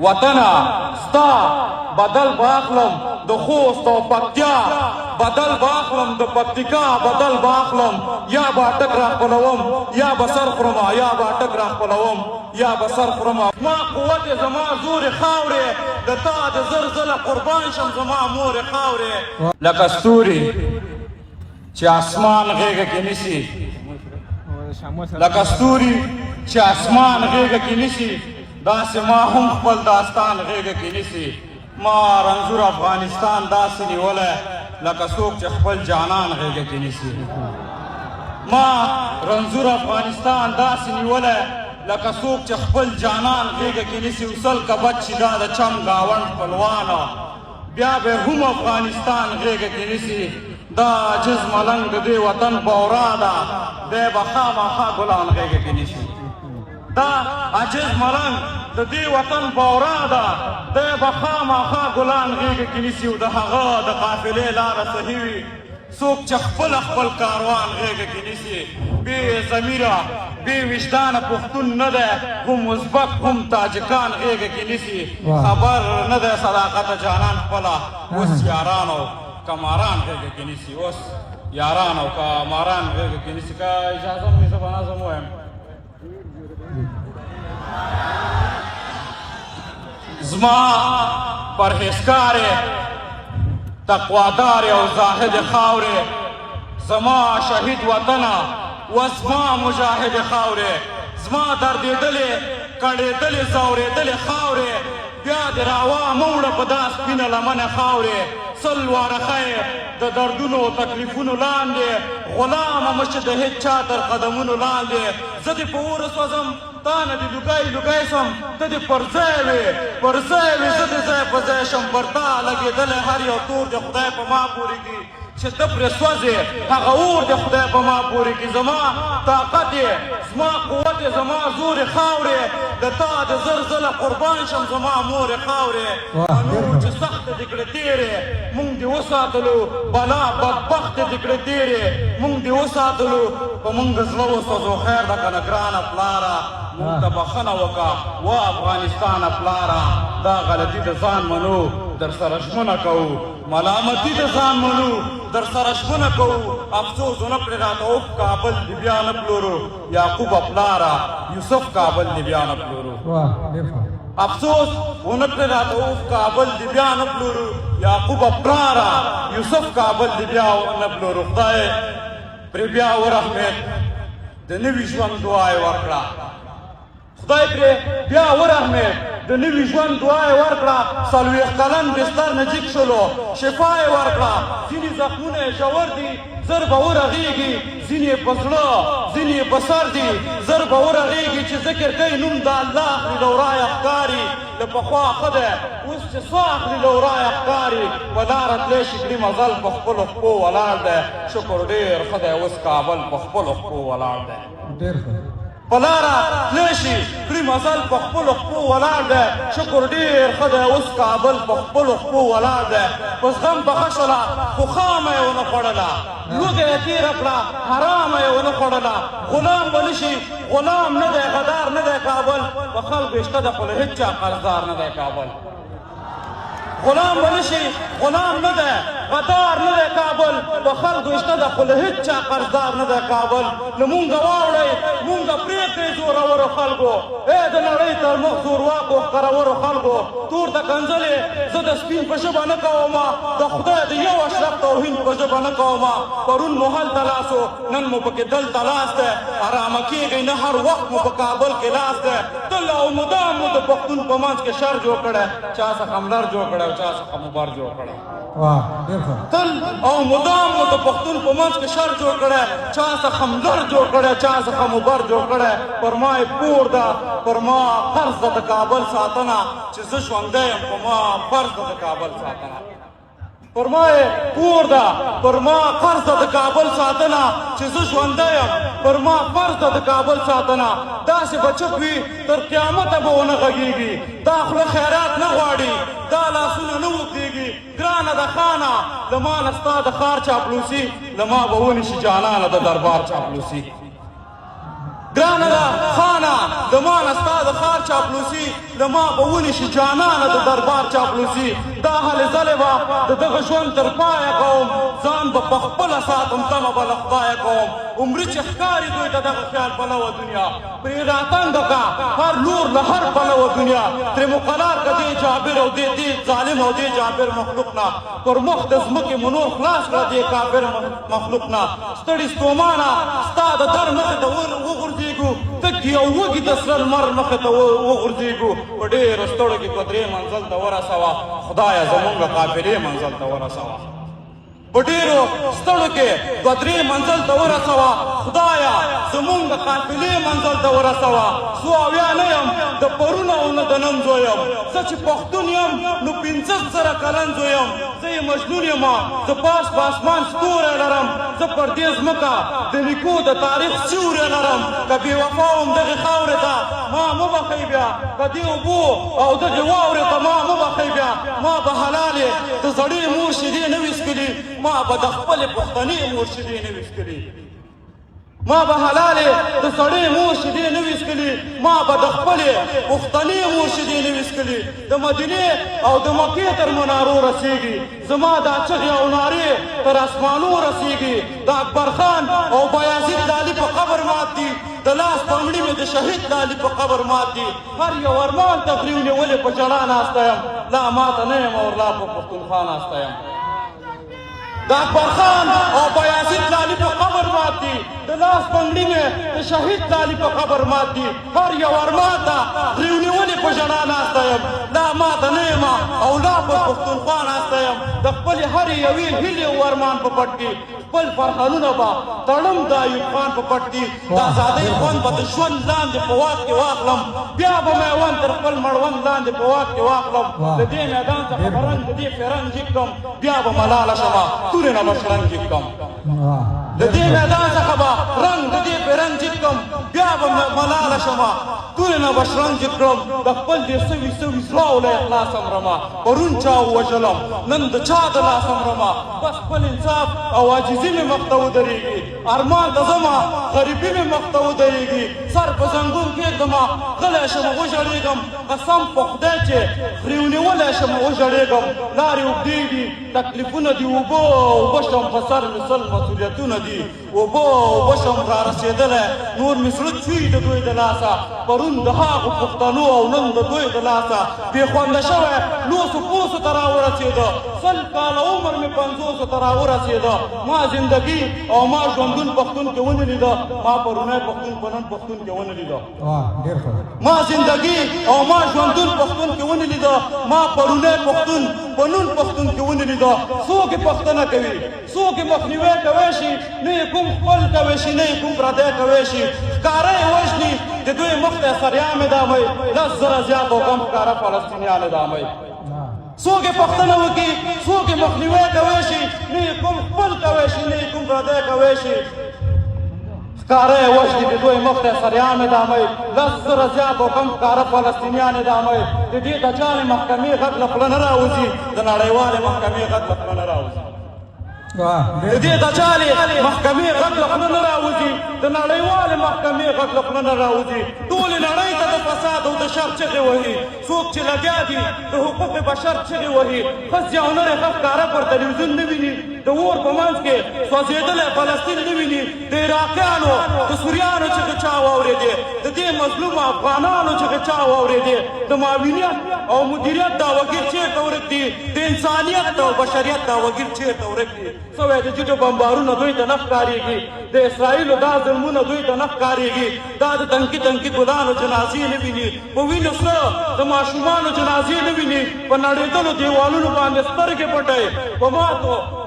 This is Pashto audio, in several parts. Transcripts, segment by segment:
وطنه ستا بدل باخلم د خوست او پکتیا بدل باخلم د پکتیکا بدل باخلم یا با ټک را خپلوم یا به سر خورم یا به ټک را خپلوم یا به سر خورم ما قوت زما زور خاورې د تا د زر زله قربان شم زما مور خاورې لکه ستوري چې اسمان غېږه کې نیسي لکه ستوري چې اسمان غېږه کې نیسي داسې ما هم خپل داستان غېږه کې نیسي ما رنځور افغانستان داسې نیولی لکه څوک چې خپل جانان غېږه کې نیسي ما رنځور افغانستان داسې نیولی لکه څوک چې خپل جانان غېږه کې نیسي وسل که بد چې دا د چم ګاونډ خپلوانه بیا به هم افغانستان غېږه کې نیسي دا عاجز ملنګ د دې وطن بورا ده دی به خامخا ګلان غېږه کې نیسي دا عاجز ملنګ د دې وطن بورا ده دی به خامخا ګلان غېږه کې نیسي او د هغه د قافلې لاره صحیح وي څوک چې خپل کاروان غېږه کې نیسي بې ضمیره بې وجدانه پښتون نه دی هم ازبک هم تاجکان غېږه کې نیسي خبر نه دی صداقت جانان خپله اوس یارانو کماران غېږه کې نیسي اوس یاران او کماران غېږه کې نیسي که اجازه مې زه به نظم ووایم زما پرهیزکارې تقوادارې او زاهد خاورې زما شهید وطنه و زما مجاهد خاورې زما دردېدلې کړېدلې ځورېدلې خاورې بیا دې راوامه وړه په دا سپینه لمنه خاورې سل واره خیر د دردونو او تکلیفونو لاندې غلامه مه چې د هېڅ چا تر قدمونو لاندې زه دې په اوره سوځم تا نه دې لوګی سم ته دې پر ځای وې زه دې ځای په ځای شم پر تا لګېدلی هر یو تور دې خدای په ما پورې کړي چې ته پرې سوځې هغه اور دې خدای په ما پورې کړي زما طاقت یې زما قوت یې زما زور یې خاورې د تا د زر زله قربان شم زما مور یې خاورې نور چې سخته دې کړې تېرې مونږ دې وساتلو بلا بدبخته دې کړې تېرې مونږ دې وساتلو په مونږ زړه وسوځو خیر ده که نه ګرانه پلاره مونږ ته بخښنه وکړه و افغانستانه پلاره دا غلطي د ځان منو در سره ژمنه کوو ملامتي د ځان منو در سره ژمنه کوو افسوس ونه کړې راته اوف کابل دې بیا نه پلورو یعقوبه پلاره یوسف کابل دې بیا نه پلورو افسوس ونه کړې راته اوف کابل دې بیا نه پلورو یعقوبه پلاره یوسف کابل دې بیا نه پلورو خدای پرې بیا ورحمېد د نوي ژوند دعا یې وکړه خدای پرې بیا ورحمېد د نوي ژوند دعا یې ورکړه 40 کلن بستر نه جګ شولو شفا یې ورکړه ځینې زخمونه یې ژور دي زر به ورغېږي ځینې یې په زړه ځینې یې په سر دي زر به ورغېږي چې ذکر کوي نوم د الله اخلي له ورایه ښکاري له پخوا ښه دی اوس چې څه اخلي له ورایه ښکاري په لاره تلی شي کړي مزل په خپلو پښو ولاړ دی شکر ډېر ښه دی اوس کابل په خپلو پښو ولاړ دی په لاره تلی شي کړي مزل په خپلو پښو ولاړ دی شکر ډېر ښه دی اوس کابل په خپلو پښو ولاړ دی په زغم پخه شوله خو خامه یې ونه خوړله لوږه یې تېره کړه حرامه یې ونه خوړله غلام به نه شي غلام نه دی غدار نه دی کابل په خلکو یې شته ده خو له هېڅ چا قرضدار نه دی کابل غلام به نه شي غلام نه دی غدار نه دی کابل په خلکو یې شته ده خو له هېڅ چا قرضدار نه دی کابل له مونږه واوړئ مونږه پرېږدئ زورورو خلکو ای د نړۍ تر مخ زورواکو ښکرورو خلکو تور ته کنځلې زه د سپین په ژبه نه کومه د خدای د یو اشرف توهین په ژبه نه کومه پرون مو هلته لاس و نن مو پکې دلته لاس دی ارامه کېږئ نه هر وخت مو په کابل کې لاس دی تل او مدام مو د پښتون په منځ کې شر جوړ کړی چا څخه ملر جوړ کړی او چا څخه مبر جوړ کړی تل او مدام مو د پښتون په منځ کې شر جوړ کړی چا څخه ملر جوړ کړی چا څخه مبر جوړ کړی پر ما یې پور ده پر ما فرض ده د کابل ساتنه چې زه ژوندی یم په ما فرض ده د کابل ساتنه پر ما یې پور ده پر ما فرض ده د کابل ساتنه چې زه ژوندی یم پر ما فرض ده د کابل ساتنه داسې به چپ وي تر قیامته به ونه غږېږي دا خوله خیرات نه غواړي دا لاسونه نه اوږدېږي ګرانه د خانه له ما نه ستا د ښار چاپلوسي له ما به ونیسي جانانه د دربار چاپلوسي ګرانه ده خانه زما نه ستا د ښار چاپلوسي له ما به ونیسي جانانه د دربار چاپلوسي دا هلې ځلې به د دغه ژوند تر پایه کوم ځان به په خپله ساتم تمه به له خدایه کوم عمري چې ښکاري دوی ته دغه خیال پلوه دنیا پرې راتنګه کا هر لور له هر پلوه دنیا ترې مقرار که دې جابر او دې ظالم او دې جابر مخلوق نه پر مخ د ځمکې منور خلاص کړه دې کافر مخلوق نه ستړي ستومانه ستا د در مخې ته وغورځېږو تږي او وږي د سره لمر مخې ته وغورځېږو په ډېرو ستړو کې په درې منزل ته ورسوه خدایه زمونږ قافلې منزل ته ورسوه په ډېرو ستړو کې دوه درې منزل ته ورسوه خدایه زمونږ قافلې منزل ته ورسوه څو اویا نه یم د پرون او نه د نن زوی یم زه چې پښتون یم نو پنځه زره کلن زوی یم زه یې مجنون یم زه پاس په اسمان ستوری لرم زه پر دې ځمکه د نیکو د تاریخ سیوری لرم که بې وفا وم دغې خاورې ته ما مه بښئ بیا که دې اوبو او دغې واورې ته ما مه بښئ بیا ما به حلالې د زړې مور شیدې نه وي څښلي ما به د خپلې پښتنې مور شیدې نه وي څښلي ما به حلالې د سړې مور شیدې نه وي څښلي ما به د خپلې پښتنې مور شیدې نه وي څښلي د مدینې او د مکې تر منارو رسېږي زما دا چغې او نارې تر اسمانو رسېږي د اکبر خان او بایزید لالي په قبر مات دي د لاس پنګړي مې د شهید لالي په قبر مات دي هر یو ارمان ته غري ونیولې په ژړا ناسته یم لا ماته نه یم او لا په پښتونخوا ناسته یم د اکبر خان او بایزید لالي په قبر مات دي د لاس پنګړي مې د شهید لالي په قبر مات دي هر یو ارمان ته غري ونیولې په ژړا ناسته یم لا ماته نه یم او لا په پښتونخوا ناسته یم د خپلې هرې یوې هیلې او ارمان په پټ کې خپل فرهنونه به تړم د ایوب خان په پټ کې د ازادۍ خوند به د ژوند لاندې په واک کې واخلم بیا به میوند تر خپل مړوند لاندې په واک کې واخلم د دې میدان څخه به رنګ د دې فرنګ جګ کړم بیا به ملاله شمه تورې نه به شرنګ جګ کړم د دې میدان څخه به رنګ د دې فرنګ جګ کړم بیا به ملاله شمه تورې نه به شرنګ جګ کړم د خپل دې سوي سوي زړه له اخلاص امرمه پرون چا ووژلم نن د چا د لاس امرمه بس خپل انصاف او عاجزي مې مخ ته ودرېږي ارمان ته ځمه غریبي مې مخ ته ودرېږي سر په زنګون کېږدمه غلی شم وژړېږم قسم په خدای چې غري ونیولی شم وژړېږم لارې اوږدې دي تکلیفونه دي اوبه شم په سر مې سل مسؤلیتونه دي اوبه شم را رسېدلی نور مې زړه چوي د دوی د لاسه پرون د هغو پښتنو او نن د دوی د لاسه بې خونده شوی لوسو پوسو ته راورسېده 100 کاله عمر مې 50 ته راورسېده ما زندګي او ما ژوندون پښتون کې ونه لیده ما پرونی پښتون په نن پښتون کې ونه لیده ما زندګي او ما ژوندون پښتون کې ونه لیده ما پرونی پښتون په نن پښتون کې ونه لیده څوک یې پښتنه کوي څوک یې مخنیوی کوی شي نه یې کوم خپل کوی شي نه یې کوم پردی کوی شي ښکاره یې وژني د دوی مخ ته سریام دامئ 10 زره زیات او کم ښکاره فلسطینیان دامئ څوک یې پښتنه وکړي څوک یې مخنیوی کوی شي نه یې کوم خپل کوی شي نه یې کوم پردی کوی شي ښکاره یې وژني د دوی مخ ته سریام دامئ 10 زره زیات او کم ښکاره فلسطینیان دامئ د دې دجالې محکمې غږ له خوله نه راوځي د نړیوالې محکمې غږ له خوله نه راوځي د دې دجالې محکمې غږ له خوله نه راوځي د نړیوالې محکمې غږ له خوله نه راوځي ټولې نړۍ ته د فساد او د شر چغې وهي څوک چې لګیا دي د حقوق بشر چغې وهي ښځې او نرې ښه ښکاره پر تلویزیون نه ویني د اور په منځ کې سوځېدلی فلسطین نه ویني د عراقیانو د سوریانو چغې چا واورېدې د دې مظلومو افغانانو چغې چا واورېدې د معاونیت او مدیریت دعوګیر چېرته ورک دي د انسانیت او بشریت دعوګیر چېرته ورک دي سوی د جټو بمبارونه دوی ته نه ښکارېږي د اسرائیلو دا ظلمونه دوی ته نه ښکارېږي دا د تنکي تنکي ګلانو جنازې نه ویني په وینو سره د ماشومانو جنازې نه ویني په نړېدلو دیوالونو باندې سترګې پټئ په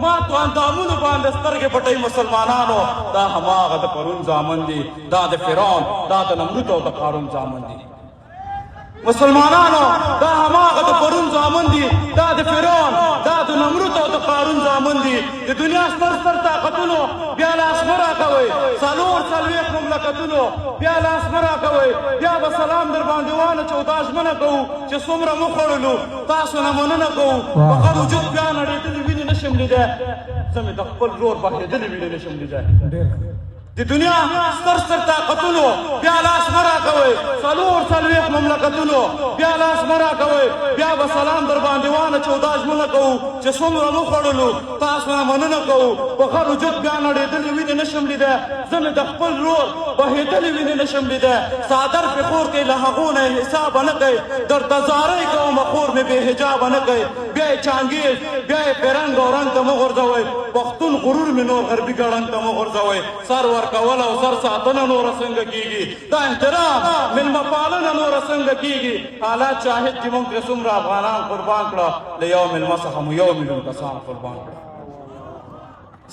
ماتو اندامونو باندې سترګې پټئ مسلمانانو دا هماغه د پرون زامن دي دا د فرعون دا د نمرود او د قارون زامن دي مسلمانانو دا هماغه د پرون زامن دي دا د فرعون دا د نمرود او د قارون زامن دي د دنیا ستر طاقتونو بیا لاس مه راکوئ 40 مملکتونو بیا لاس مه راکوئ بیا به سلام در باندې وانه چودا ژمنه کوو چې څومره مو خوړلو تاسو نه مننه کوو په هر وجود بیا نړېدلې وینې نشم لیدی زه مې د خپل ورور بهېدلې وینې نشم لیدی د دنیا ستر ستر طاقتونو بیا لاس مه راکوئ، څلور څلوېښت مملکتونو بیا لاس مه راکوئ، بیا به سلام در باندې وانچو، دا ژمنه کوو چې څومره مو خوړلو تاسو نه مننه کوو. په هر وجود بیا نړېدلې وینې نشم لیدی، زه مې د خپل ورور بهېدلې وینې نشم لیدی. څادر پې خور کوي له هغو نه یې حسابه نه کوي، درته زارۍ کومه خور مې بې حجابه نه کوي. بیا یې چانګېز بیا یې پرنګ او رنګ ته مه غورځوئ، پښتون غرور مې نور غربي ګړنګ ته مه غورځوئ. سر ورکول او سر ساتنه نوره څنګه کېږي، دا احترام مېلمه پالنه نوره څنګه کېږي. حالات شاهد چې موږ ترې څومره افغانان قربان کړه، له یو مېلمه څخه مو 1 میلیون کسان قربان کړه.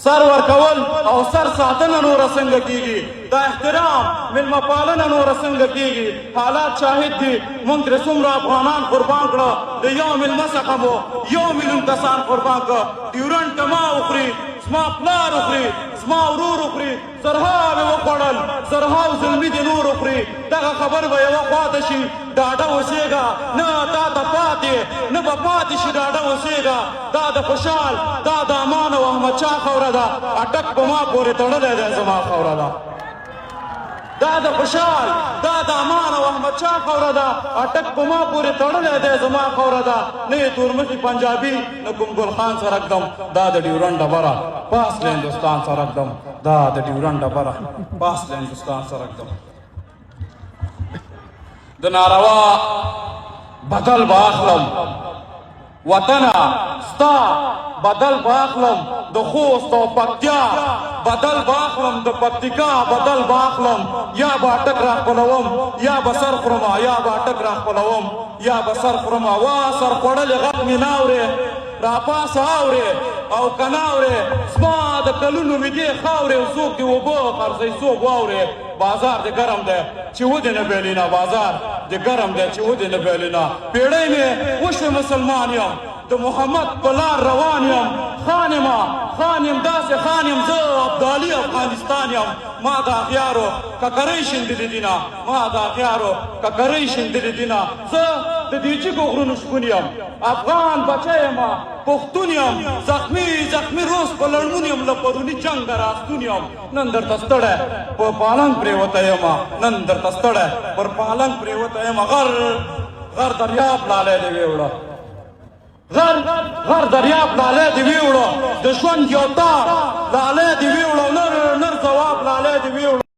سر ورکول او سر ساتنه نوره څنګه کېږي، دا احترام مېلمه پالنه نوره څنګه کېږي. حالات شاهد دي موږ ترې څومره افغانان قربان کړه، د یو مېلمه څخه مو 1 میلیون کسان قربان کړه. ډیورنډ ته ما وخوري، زما پلار وخوري، زما ورور وخوري، زرهاو یې وخوړل، زرهاو زلمي دې نور وخوري. دغه خبر به یوه خواته شي، ډاډه اوسېږه، نه تا ته پاتې نه به پاتې شي، ډاډه اوسېږه. دا د خوشحال، دا د امان او احمدشاه خاوره ده، اټک په ما پورې تړلی دی زما خاوره ده. دا د خوشحال، دا د امان او احمدشاه خاوره ده، اټک په ما پورې تړلی دی زما خاوره ده. نه یې تورمخي پنجابي نه کوم ګل خان سره ږدم، دا د ډیورنډ ډبره پاس له هندوستان سره ږدم، دا د ډیورنډ ډبره پاس له هندوستان سره ږدم. د ناروا بدل به اخلم وطنه، ستا بدل به اخلم د خوست او پکتیا، بدل به اخلم د پکتیکا، بدل به اخلم. یا به اټک را خپلوم، یا به سر خورمه، یا به اټک را خپلوم، یا به سر خورمه. وا سر خوړلې غږ مې نه اورې، راپاسه اورې او که نه اورې، زما د کلونو مې دې خاورې، څوک دې اوبه خرڅوي څوک واورې. بازار دې ګرم دی چې ودې نه بیلینه، بازار دې ګرم دی چې ودې نه بیلینه. پیړۍ مې وشوې مسلمان یم، د محمد په لار روان یم. خان یم داسې خان یم، زه ابدالي افغانستان یم. ما د اغیارو ککرۍ شیندلې دینه، ما د اغیارو ککرۍ شیندلې دینه. زه د دې جګو غرونو شپون یم، افغان بچی یم، پښتون یم. زخمي روز په لړمون یم، له پروني جنګ د راستون یم. نن درته ستړی په پالنګ پرېوتی یم، نن درته ستړی پر پالنګ پرېوتی یم. غر دریاب لالی دې ویوړه، غر دریاب لالی دې ویوړه، د ژوند یو تار لالی دې ویوړه، نر ځواب لالی دې ویوړه.